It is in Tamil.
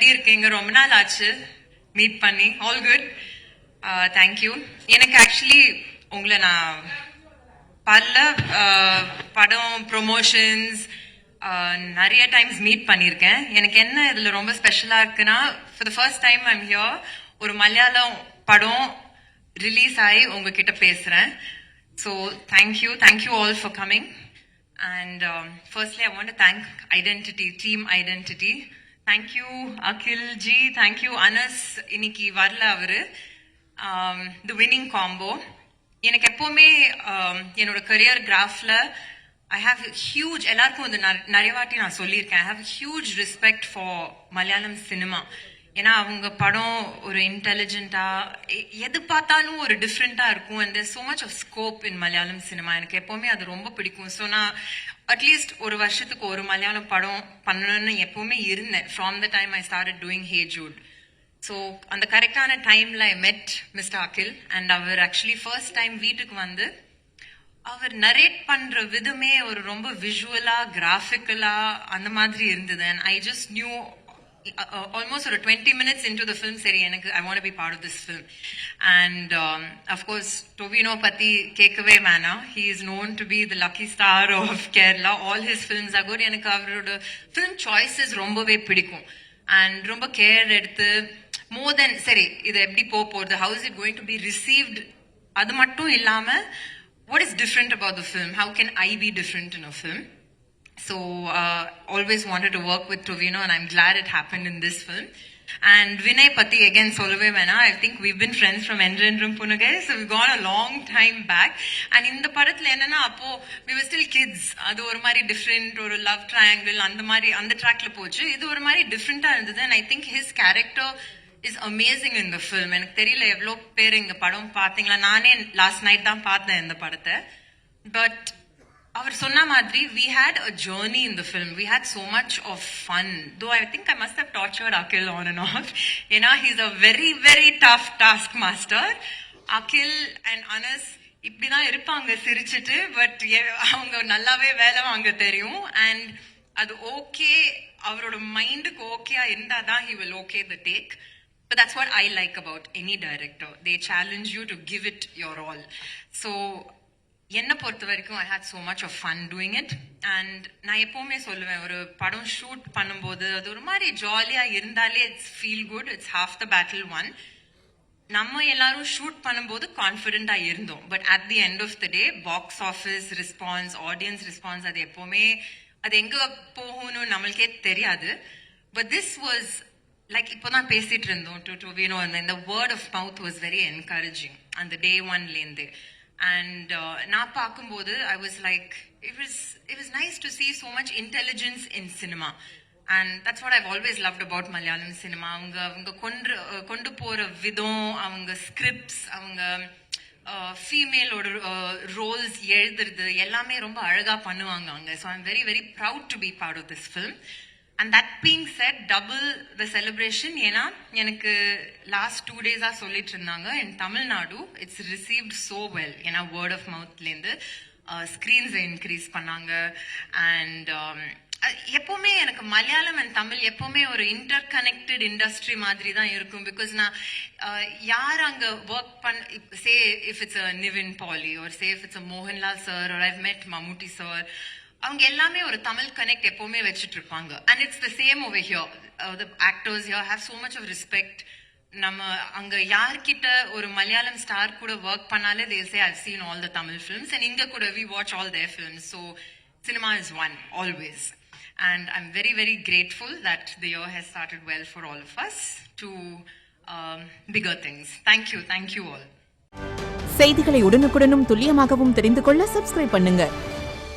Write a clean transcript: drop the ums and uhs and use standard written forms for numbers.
எப்படி இருக்கீங்க? ரொம்ப நாள் ஆச்சு மீட் பண்ணி. All good, thank you. எனக்கு ஆக்சுவலி உங்களை நான் பல படம் ப்ரொமோஷன்ஸ் நிறைய டைம்ஸ் மீட் பண்ணியிருக்கேன். எனக்கு என்ன இதில் ரொம்ப ஸ்பெஷலாக இருக்குன்னா, for the first time I'm here ஒரு மலையாளம் படம் ரிலீஸ் ஆகி உங்ககிட்ட பேசுகிறேன். So thank you all for coming. And firstly, I want to thank Identity, Team Identity. Thank you, Akhil ji. Thank you, Anas. Iniki varla avaru. The winning combo. எனக்கு எப்பவுமே என்னோட கரியர் கிராஃப்ல ஐ ஹாவ் ஹியூஜ், எல்லாருக்கும் வந்து நிறைய வாட்டி நான் சொல்லியிருக்கேன், I have huge respect for Malayalam cinema. ஏன்னா அவங்க படம் ஒரு இன்டெலிஜென்ட்டா, எது பார்த்தாலும் ஒரு டிஃப்ரெண்டா இருக்கும். And there so much of scope in Malayalam cinema. எனக்கு எப்பவுமே அது ரொம்ப பிடிக்கும். ஸோ நான் அட்லீஸ்ட் ஒரு வருஷத்துக்கு ஒரு மலையாளம் படம் பண்ணணும்னு எப்பவுமே இருந்தேன், from the time I started doing hey Jude. So அந்த கரெக்டான டைம்ல I met mister Akhil. And அவர் ஆக்சுவலி ஃபர்ஸ்ட் டைம் வீட்டுக்கு வந்து அவர் நரேட் பண்ற விதமே ஒரு ரொம்ப விஷுவலா கிராஃபிக்கலா அந்த மாதிரி இருந்தது. And I just new almost 20 minutes into the film, seri enak I want to be part of this film. And of course Tovino patti kekave mana, he is known to be the lucky star of Kerala. All his films are good. enak avaroda film choices rombave pidikum and romba care eduthu more than seri idu eppadi popodhu, how is it going to be received, adu mattum illama what is different about the film, how can I be different in a film. So always wanted to work with Tovino, and I'm glad it happened in this film. And Vinay Patti, again solove vena, I think we've been friends from Endrendrum Punagai, so we've gone a long time back. And in the padathla enna appo we were still kids, adu or mari different, or a love triangle and mari and the track la pochu, idu or mari different ah irundhu. And I think his character is amazing in the film. enak theriyala evlo per inga padam pathingala, naane last night dhaan paathen indha padatha. But அவர் சொன்ன மாதிரி we had a journey in the film. We had so much of fun. Though I think I must have tortured Akhil on and off. You know, he's a very, very tough taskmaster. Akhil and Anas இப்படிதான் இருப்பாங்க சிரிச்சிட்டு, பட் அவங்க நல்லாவே வேலை வாங்க தெரியும். அண்ட் அது ஓகே, அவரோட மைண்டுக்கு ஓகேயா இருந்தாதான் he will okay the take. But that's what I like about any director. They challenge you to give it your all. So என்னை பொறுத்த வரைக்கும் I had so much of fun doing it. And நான் எப்போவுமே சொல்லுவேன், ஒரு படம் ஷூட் பண்ணும்போது அது ஒரு மாதிரி ஜாலியாக இருந்தாலே it's feel good, it's half the battle one. நம்ம எல்லாரும் ஷூட் பண்ணும்போது கான்ஃபிடென்ட்டாக இருந்தோம், but at the end of the day box office response, audience response, அது எப்போவுமே அது எங்கே போகணும்னு நம்மளுக்கே தெரியாது. பட் திஸ் வாஸ் லைக் இப்போதான் பேசிட்டு இருந்தோம் டு Tovino, இந்த word of mouth was very encouraging அந்த டே ஒன்லேருந்து. And நான் பார்க்கும்போது I was like, it was nice to see so much intelligence in cinema. And that's what I've always loved about Malayalam cinema. அவங்க கொண்டு போற விதம், அவங்க ஸ்கிரிப்ட்ஸ், அவங்க ஃபீமேலோட ரோல்ஸ் எழுதுறது எல்லாமே ரொம்ப அழகா பண்ணுவாங்க அவங்க. So I'm very, very proud to be part of this film. And that being said, double the celebration. ஏன்னா எனக்கு லாஸ்ட் 2 days சொல்லிட்டு இருந்தாங்க, in Tamil Nadu it's received so well. ஏன்னா வேர்ட் ஆஃப் மவுத்லேருந்து ஸ்க்ரீன்ஸ் இன்க்ரீஸ் பண்ணாங்க. அண்ட் எப்பவுமே எனக்கு மலையாளம் அண்ட் தமிழ் எப்பவுமே ஒரு இன்டர் கனெக்டட் இண்டஸ்ட்ரி மாதிரி தான் இருக்கும். பிகாஸ் நான் யார் அங்க work say if it's a Nivin Pauly, or say if it's a Mohanlal sir, or I've met Mammootty sir, அவங்க எல்லாமே ஒரு தமிழ் கனெக்ட் எப்பவுமே வச்சுட்டு இருப்பாங்க. And it's the same over here. The actors here have so much of respect. நம்ம அங்க யார்கிட்ட ஒரு மலையாளம் ஸ்டார் கூட ஒர்க் பண்ணாலே they say I've seen all the Tamil films, and இங்க கூட we watch all their films. So cinema is one always, and I'm very, very grateful that the year has started well for all of us to bigger things. Thank you all. செய்திகளை உடனுக்குடனும் துல்லியமாகவும் தெரிந்து கொள்ள சப்ஸ்கிரைப் பண்ணுங்க.